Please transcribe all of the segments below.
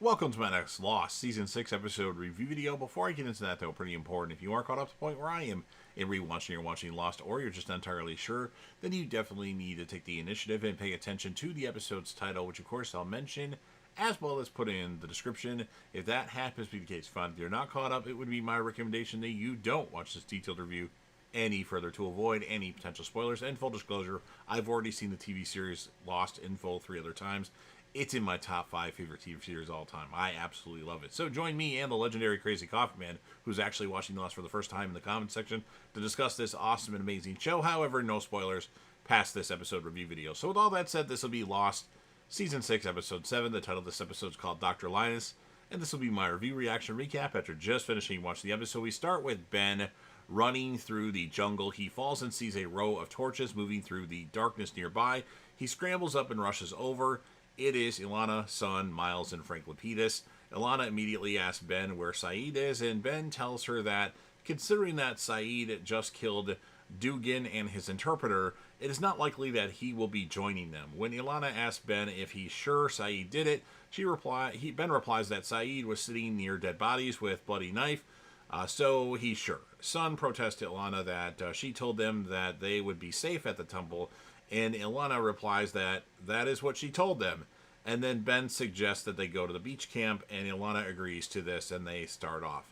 Welcome to my next Lost Season 6 episode review video. Before I get into that, though, pretty important, if you are caught up to the point where I am in rewatching or watching Lost, or you're just not entirely sure, then you definitely need to take the initiative and pay attention to the episode's title, which of course I'll mention, as well as put in the description. If that happens to be the case, fine. If you're not caught up, it would be my recommendation that you don't watch this detailed review any further to avoid any potential spoilers. And full disclosure, I've already seen the TV series Lost in full 3 other times. It's in my top 5 favorite TV series of all time. I absolutely love it. So join me and the legendary Crazy Coffee Man, who's actually watching Lost for the first time, in the comments section to discuss this awesome and amazing show. However, no spoilers past this episode review video. So with all that said, this will be Lost Season 6, Episode 7. The title of this episode is called Dr. Linus. And this will be my review reaction recap after just finishing watching the episode. We start with Ben running through the jungle. He falls and sees a row of torches moving through the darkness nearby. He scrambles up and rushes over. It is Ilana, Sun, Miles, and Frank Lapidus. Ilana immediately asks Ben where Saeed is, and Ben tells her that, considering that Saeed just killed Dugan and his interpreter, it is not likely that he will be joining them. When Ilana asks Ben if he's sure Saeed did it, Ben replies that Saeed was sitting near dead bodies with bloody knife, so he's sure. Sun protests to Ilana that she told them that they would be safe at the temple, and Ilana replies that that is what she told them. And then Ben suggests that they go to the beach camp, and Ilana agrees to this, and they start off.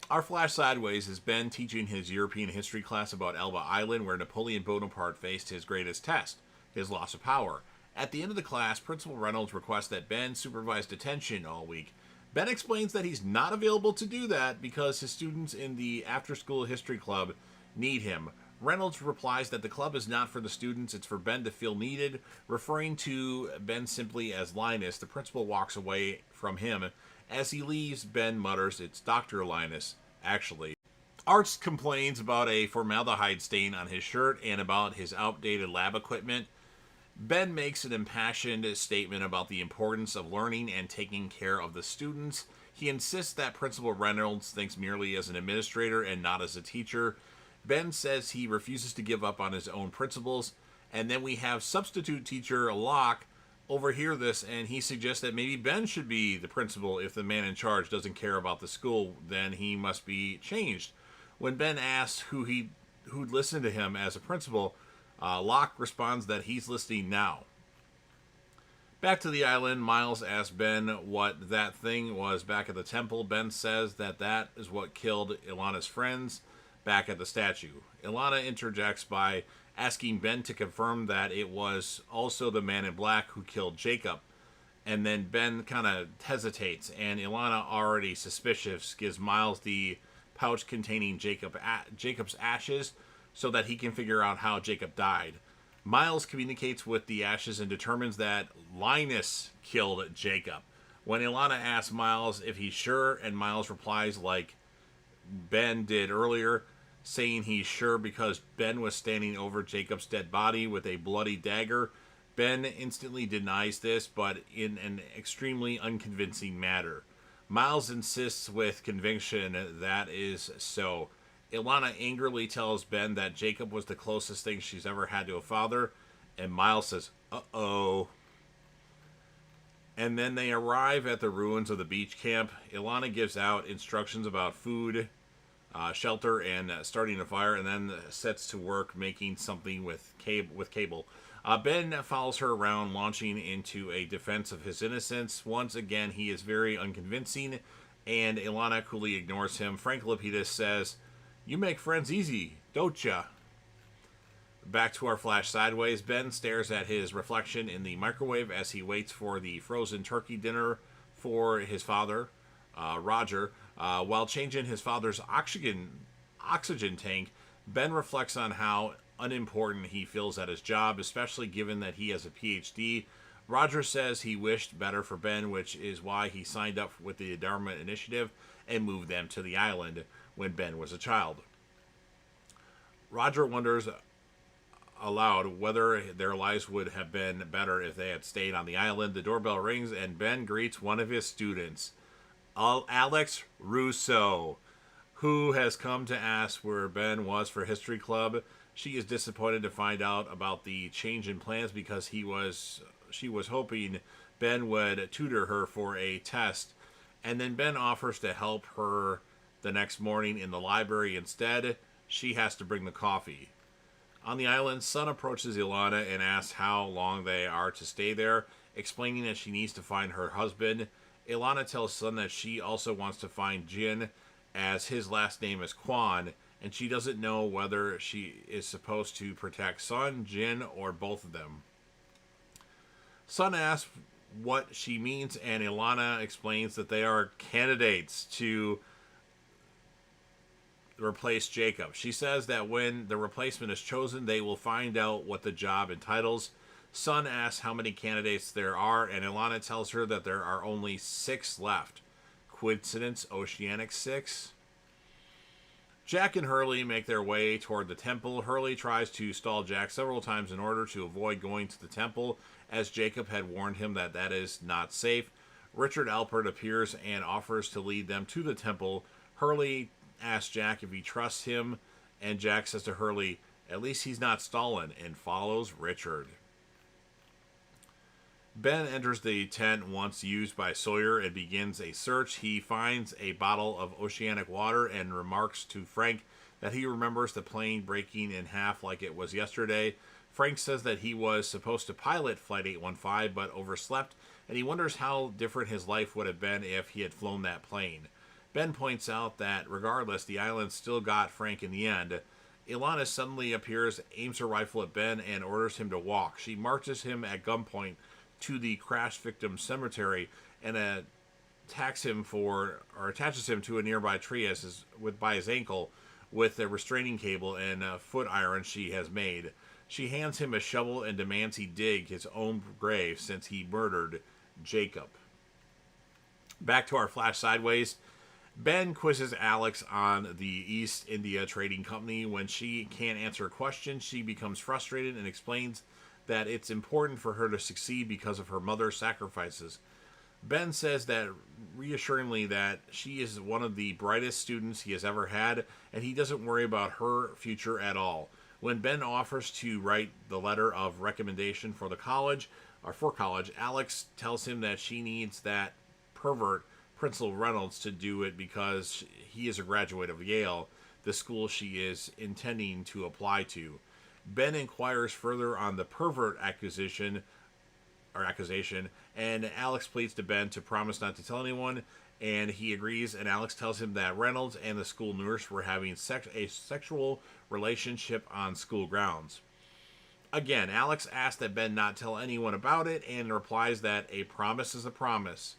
Our flash sideways is Ben teaching his European history class about Elba Island, where Napoleon Bonaparte faced his greatest test, his loss of power. At the end of the class, Principal Reynolds requests that Ben supervise detention all week. Ben explains that he's not available to do that because his students in the after-school history club need him. Reynolds replies that the club is not for the students, it's for Ben to feel needed. Referring to Ben simply as Linus, the principal walks away from him. As he leaves, Ben mutters, "It's Dr. Linus, actually." Arts complains about a formaldehyde stain on his shirt and about his outdated lab equipment. Ben makes an impassioned statement about the importance of learning and taking care of the students. He insists that Principal Reynolds thinks merely as an administrator and not as a teacher. Ben says he refuses to give up on his own principles, and then we have substitute teacher Locke overhear this, and he suggests that maybe Ben should be the principal. If the man in charge doesn't care about the school, then he must be changed. When Ben asks who'd listen to him as a principal, Locke responds that he's listening now. Back to the island, Miles asks Ben what that thing was back at the temple. Ben says that that is what killed Ilana's friends back at the statue. Ilana interjects by asking Ben to confirm that it was also the man in black who killed Jacob. And then Ben kind of hesitates, and Ilana, already suspicious, gives Miles the pouch containing Jacob's ashes so that he can figure out how Jacob died. Miles communicates with the ashes and determines that Linus killed Jacob. When Ilana asks Miles if he's sure, and Miles replies like Ben did earlier, saying he's sure because Ben was standing over Jacob's dead body with a bloody dagger. Ben instantly denies this, but in an extremely unconvincing manner. Miles insists with conviction that is so. Ilana angrily tells Ben that Jacob was the closest thing she's ever had to a father, and Miles says, "Uh-oh." And then they arrive at the ruins of the beach camp. Ilana gives out instructions about food, shelter, and starting a fire, and then sets to work making something with cable. Ben follows her around, launching into a defense of his innocence. Once again, he is very unconvincing, and Ilana coolly ignores him. Frank Lapidus says, "You make friends easy, don't ya?" Back to our flash sideways, Ben stares at his reflection in the microwave as he waits for the frozen turkey dinner for his father, Roger. While changing his father's oxygen tank, Ben reflects on how unimportant he feels at his job, especially given that he has a PhD. Roger says he wished better for Ben, which is why he signed up with the Dharma Initiative and moved them to the island when Ben was a child. Roger wonders aloud whether their lives would have been better if they had stayed on the island. The doorbell rings, and Ben greets one of his students, Alex Russo, who has come to ask where Ben was for History Club. She is disappointed to find out about the change in plans because she was hoping Ben would tutor her for a test, and then Ben offers to help her the next morning in the library instead. She has to bring the coffee. On the island, Sun approaches Ilana and asks how long they are to stay there, explaining that she needs to find her husband. Ilana tells Sun that she also wants to find Jin, as his last name is Quan, and she doesn't know whether she is supposed to protect Sun, Jin, or both of them. Sun asks what she means, and Ilana explains that they are candidates to replace Jacob. She says that when the replacement is chosen, they will find out what the job entitles. Sun asks how many candidates there are, and Ilana tells her that there are only 6 left. Coincidence? Oceanic 6? Jack and Hurley make their way toward the temple. Hurley tries to stall Jack several times in order to avoid going to the temple, as Jacob had warned him that that is not safe. Richard Alpert appears and offers to lead them to the temple. Hurley asks Jack if he trusts him, and Jack says to Hurley, "At least he's not Stalin," and follows Richard. Ben enters the tent once used by Sawyer and begins a search. He finds a bottle of oceanic water and remarks to Frank that he remembers the plane breaking in half like it was yesterday. Frank says that he was supposed to pilot Flight 815 but overslept, and he wonders how different his life would have been if he had flown that plane. Ben points out that regardless, the island still got Frank in the end. Ilana suddenly appears, aims her rifle at Ben, and orders him to walk. She marches him at gunpoint to the crash victim cemetery and attaches him to a nearby tree by his ankle with a restraining cable and a foot iron she has made. She hands him a shovel and demands he dig his own grave since he murdered Jacob. Back to our flash sideways. Ben quizzes Alex on the East India Trading Company. When she can't answer a question, she becomes frustrated and explains that it's important for her to succeed because of her mother's sacrifices. Ben says that reassuringly that she is one of the brightest students he has ever had, and he doesn't worry about her future at all. When Ben offers to write the letter of recommendation for college, Alex tells him that she needs that pervert Principal Reynolds to do it because he is a graduate of Yale, the school she is intending to apply to. Ben inquires further on the pervert accusation, and Alex pleads to Ben to promise not to tell anyone, and he agrees, and Alex tells him that Reynolds and the school nurse were having a sexual relationship on school grounds. Again, Alex asks that Ben not tell anyone about it, and replies that a promise is a promise.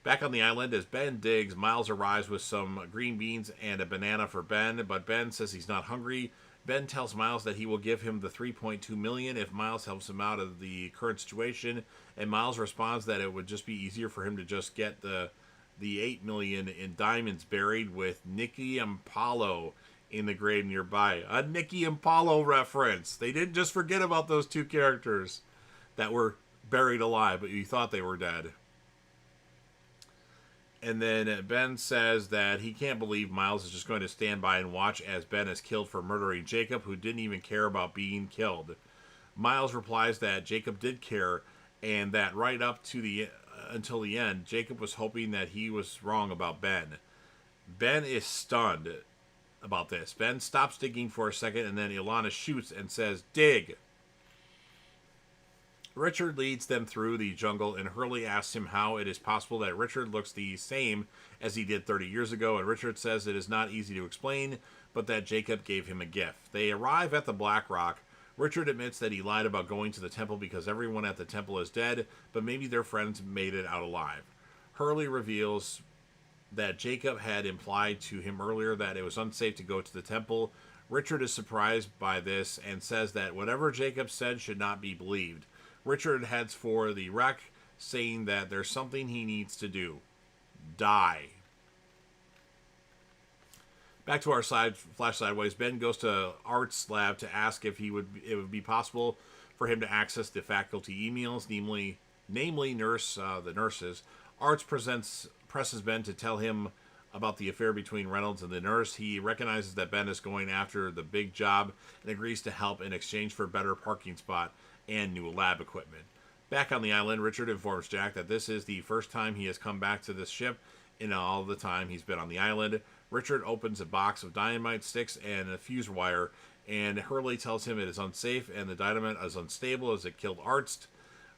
Back on the island, as Ben digs, Miles arrives with some green beans and a banana for Ben, but Ben says he's not hungry. Ben tells Miles that he will give him the $3.2 million if Miles helps him out of the current situation, and Miles responds that it would just be easier for him to just get the $8 million in diamonds buried with Nicky and Paulo in the grave nearby. A Nicky and Paulo reference. They didn't just forget about those two characters that were buried alive, but you thought they were dead. And then Ben says that he can't believe Miles is just going to stand by and watch as Ben is killed for murdering Jacob, who didn't even care about being killed. Miles replies that Jacob did care, and that right up to until the end, Jacob was hoping that he was wrong about Ben. Ben is stunned about this. Ben stops digging for a second, and then Ilana shoots and says, "Dig." Richard leads them through the jungle, and Hurley asks him how it is possible that Richard looks the same as he did 30 years ago, and Richard says it is not easy to explain, but that Jacob gave him a gift. They arrive at the Black Rock. Richard admits that he lied about going to the temple because everyone at the temple is dead, but maybe their friends made it out alive. Hurley reveals that Jacob had implied to him earlier that it was unsafe to go to the temple. Richard is surprised by this and says that whatever Jacob said should not be believed. Richard heads for the wreck, saying that there's something he needs to do. Die. Back to our flash sideways. Ben goes to Art's lab to ask if it would be possible for him to access the faculty emails, namely the nurses. Arts presses Ben to tell him about the affair between Reynolds and the nurse. He recognizes that Ben is going after the big job and agrees to help in exchange for a better parking spot and new lab equipment. Back on the island, Richard informs Jack that this is the first time he has come back to this ship in all the time he's been on the island. Richard opens a box of dynamite sticks and a fuse wire, and Hurley tells him it is unsafe and the dynamite is unstable as it killed Arzt.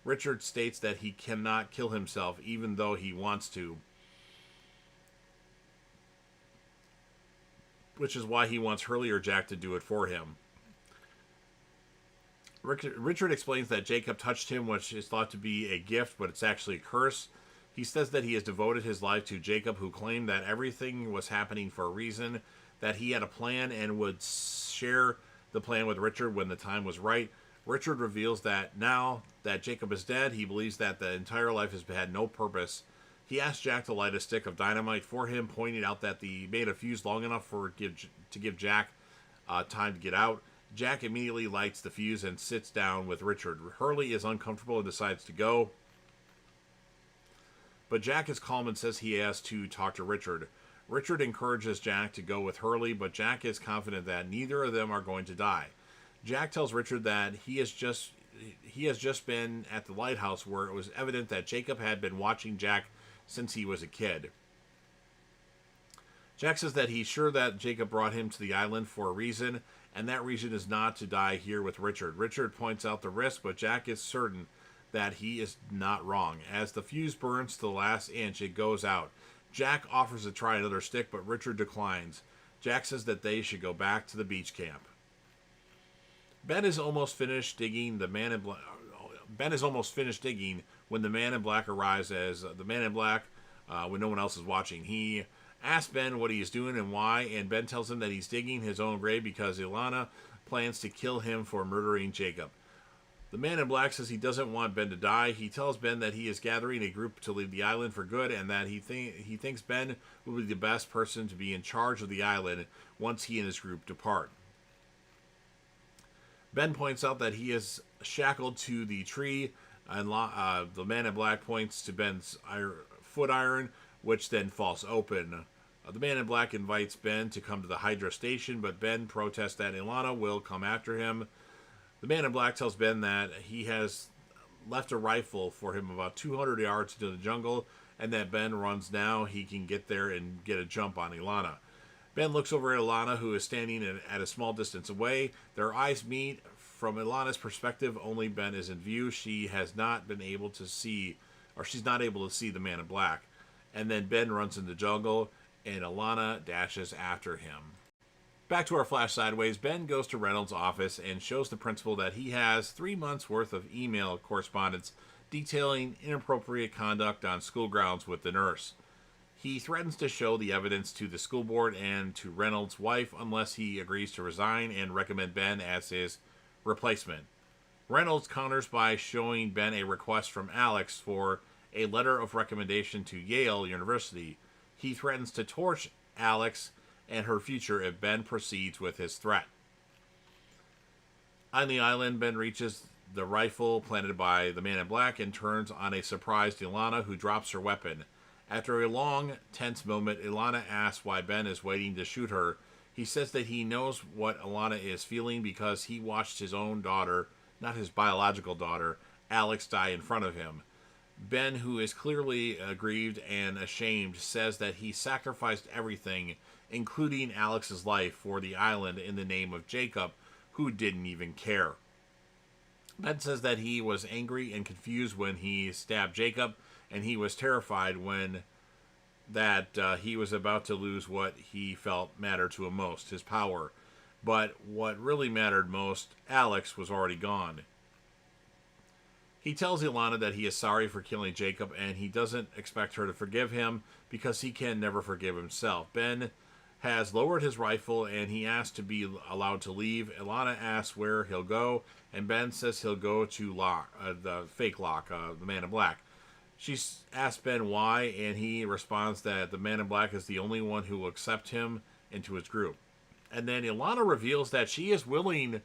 Richard states that he cannot kill himself even though he wants to, which is why he wants Hurley or Jack to do it for him. Richard explains that Jacob touched him, which is thought to be a gift, but it's actually a curse. He says that he has devoted his life to Jacob, who claimed that everything was happening for a reason, that he had a plan and would share the plan with Richard when the time was right. Richard reveals that now that Jacob is dead, he believes that the entire life has had no purpose. He asks Jack to light a stick of dynamite for him, pointing out that he made a fuse long enough to give Jack time to get out. Jack immediately lights the fuse and sits down with Richard. Hurley is uncomfortable and decides to go, but Jack is calm and says he has to talk to Richard. Richard encourages Jack to go with Hurley, but Jack is confident that neither of them are going to die. Jack tells Richard that he has just been at the lighthouse, where it was evident that Jacob had been watching Jack since he was a kid. Jack says that he's sure that Jacob brought him to the island for a reason, and that reason is not to die here with Richard. Richard points out the risk, but Jack is certain that he is not wrong. As the fuse burns to the last inch, it goes out. Jack offers to try another stick, but Richard declines. Jack says that they should go back to the beach camp. Ben is almost finished digging when the Man in Black arrives as the Man in Black when no one else is watching. He asks Ben what he is doing and why, and Ben tells him that he's digging his own grave because Ilana plans to kill him for murdering Jacob. The Man in Black says he doesn't want Ben to die. He tells Ben that he is gathering a group to leave the island for good, and that he thinks Ben will be the best person to be in charge of the island once he and his group depart. Ben points out that he is shackled to the tree, and the Man in Black points to Ben's foot iron, which then falls open. The Man in Black invites Ben to come to the Hydra station, but Ben protests that Ilana will come after him. The Man in Black tells Ben that he has left a rifle for him about 200 yards into the jungle, and that Ben runs now. He can get there and get a jump on Ilana. Ben looks over at Ilana, who is standing at a small distance away. Their eyes meet. From Ilana's perspective, only Ben is in view. She has not been able to see, or she's not able to see the Man in Black. And then Ben runs in the jungle, and Ilana dashes after him. Back to our flash sideways, Ben goes to Reynolds' office and shows the principal that he has 3 months' worth of email correspondence detailing inappropriate conduct on school grounds with the nurse. He threatens to show the evidence to the school board and to Reynolds' wife unless he agrees to resign and recommend Ben as his replacement. Reynolds counters by showing Ben a request from Alex for a letter of recommendation to Yale University. He threatens to torch Alex and her future if Ben proceeds with his threat. On the island, Ben reaches the rifle planted by the Man in Black and turns on a surprised Ilana, who drops her weapon. After a long, tense moment, Ilana asks why Ben is waiting to shoot her. He says that he knows what Ilana is feeling because he watched his own daughter, not his biological daughter, Alex, die in front of him. Ben, who is clearly aggrieved and ashamed, says that he sacrificed everything, including Alex's life, for the island in the name of Jacob, who didn't even care. Ben says that he was angry and confused when he stabbed Jacob, and he was terrified when he was about to lose what he felt mattered to him most, his power. But what really mattered most, Alex, was already gone. He tells Ilana that he is sorry for killing Jacob, and he doesn't expect her to forgive him because he can never forgive himself. Ben has lowered his rifle, and he asks to be allowed to leave. Ilana asks where he'll go, and Ben says he'll go to the fake Locke, the Man in Black. She asks Ben why, and he responds that the Man in Black is the only one who will accept him into his group. And then Ilana reveals that she is willing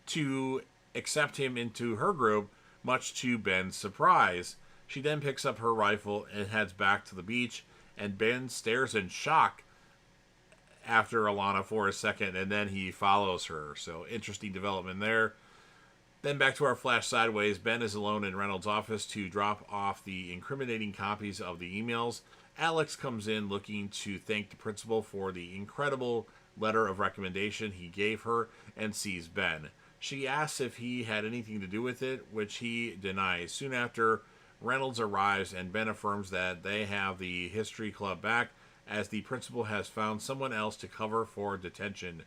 to accept him into her group, much to Ben's surprise. She then picks up her rifle and heads back to the beach, and Ben stares in shock after Ilana for a second, and then he follows her. So interesting development there. Then back to our flash sideways. Ben is alone in Reynolds' office to drop off the incriminating copies of the emails. Alex comes in looking to thank the principal for the incredible letter of recommendation he gave her and sees Ben. She asks if he had anything to do with it, which he denies. Soon after, Reynolds arrives and Ben affirms that they have the history club back as the principal has found someone else to cover for detention.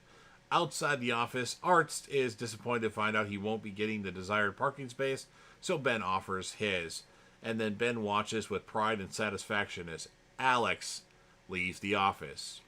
Outside the office, Arzt is disappointed to find out he won't be getting the desired parking space, so Ben offers his. And then Ben watches with pride and satisfaction as Alex leaves the office.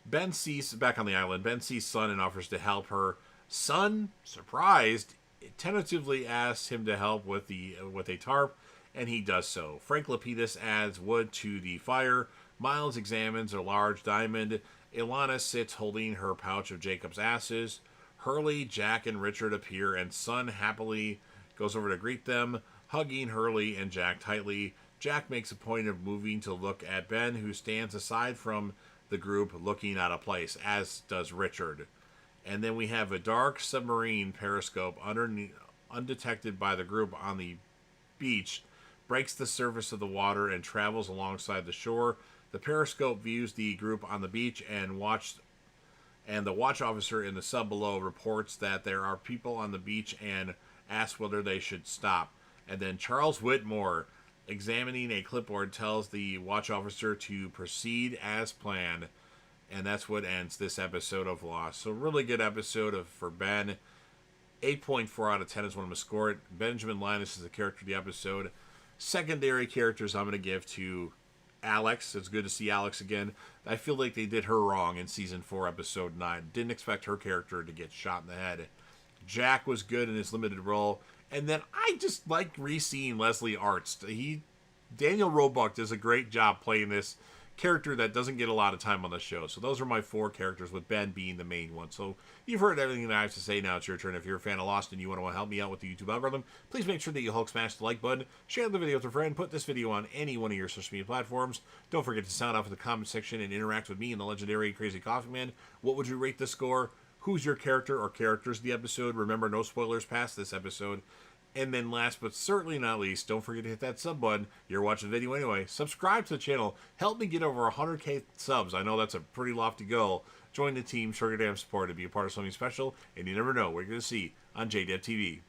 Back on the island, Ben sees Sun and offers to help her. Sun, surprised, tentatively asks him to help with a tarp, and he does so. Frank Lapidus adds wood to the fire. Miles examines a large diamond. Ilana sits holding her pouch of Jacob's ashes. Hurley, Jack, and Richard appear, and Sun happily goes over to greet them, hugging Hurley and Jack tightly. Jack makes a point of moving to look at Ben, who stands aside from the group looking out of place, as does Richard. And then we have a dark submarine periscope undetected by the group on the beach, breaks the surface of the water and travels alongside the shore. The periscope views the group on the beach, and the watch officer in the sub below reports that there are people on the beach and asks whether they should stop. And then Charles Whitmore, examining a clipboard, tells the watch officer to proceed as planned. And that's what ends this episode of Lost. So really good episode for Ben. 8.4 out of 10 is what I'm going to score it. Benjamin Linus is the character of the episode. Secondary characters I'm going to give to Alex. It's good to see Alex again. I feel like they did her wrong in Season 4, Episode 9. Didn't expect her character to get shot in the head. Jack was good in his limited role. And then I just like re-seeing Leslie Arzt. Daniel Roebuck does a great job playing this character that doesn't get a lot of time on the show. So those are my 4 characters, with Ben being the main one. So you've heard everything that I have to say. Now it's your turn. If you're a fan of Lost and you want to help me out with the YouTube algorithm, please make sure that you Hulk smash the like button, share the video with a friend, put this video on any one of your social media platforms. Don't forget to sound off in the comment section and interact with me and the legendary Crazy Coffee Man. What would you rate the score? Who's your character or characters of the episode? Remember, no spoilers past this episode. And then last but certainly not least, don't forget to hit that sub button. You're watching the video anyway. Subscribe to the channel. Help me get over 100K subs. I know that's a pretty lofty goal. Join the team. Show your damn support to be a part of something special. And you never know what you're going to see on JDev TV.